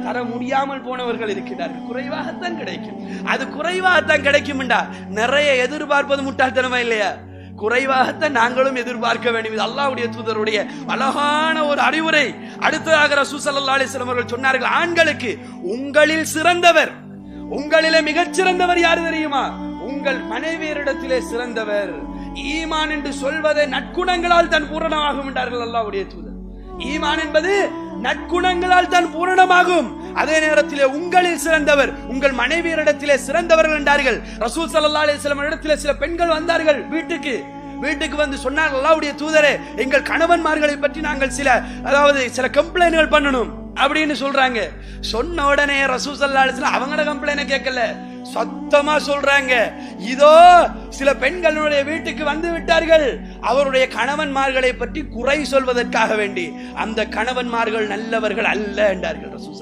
தர முடியாமல் போனவர்கள் இருக்கிறார்கள். குறைவாகத்தான் கிடைக்கும். அது குறைவாகத்தான் கிடைக்கும் என்றா நிறைய எதிர்பார்ப்பது முட்டாள்தனமா இல்லையா? குறைவாகத்தான் நாங்களும் எதிர்பார்க்க வேண்டும். இது அல்லாஹ்வுடைய தூதருடைய அழகான ஒரு அறிவுரை. அடுத்ததாக ரசூல் ஸல்லல்லாஹு அலைஹி வஸல்லம் அவர்கள் சொன்னார்கள், ஆண்களுக்கு உங்களில் சிறந்தவர், உங்களிலே மிகச் சிறந்தவர் யாரு தெரியுமா? உங்கள் மனைவியரிடத்திலே சிறந்தவர். ஈமான் என்று சொல்வதை நற்குணங்களால் தான் பூரணமாகும் என்றார்கள் அல்லாஹ்வுடைய தூதர். ஈமான் என்பது நற்குணங்களால் தான் பூரணமாகும். அதே நேரத்திலே உங்களில் சிறந்தவர் உங்கள் மனைவியரிடத்திலே சிறந்தவர்கள் என்றார்கள். ரசூல் ஸல்லல்லாஹு அலைஹி வஸல்லம் இடத்திலே சில பெண்கள் வந்தார்கள். வீட்டுக்கு வந்து சொன்னார்கள், அல்லாஹ்வுடைய தூதரே, எங்கள் கணவன்மார்களை பற்றி நாங்கள் சில கம்ப்ளைண்ட்கள் பண்ணணும் அப்படின்னு சொல்றாங்க. சொன்ன உடனே ரசூல் ஸல்லல்லாஹு அலைஹி வஸல்லம் அவங்களோட கம்ப்ளைண்ட் கேட்கல, சத்தமா சொல்றாங்க, இதோ சில பெண்களுடைய வீட்டுக்கு வந்து விட்டார்கள், அவருடைய கணவன்மார்களை பற்றி குறை சொல்வதற்காக வேண்டி. அந்த கணவன்மார்கள் நல்லவர்கள் அல்ல என்றார்கள் ரசூல்.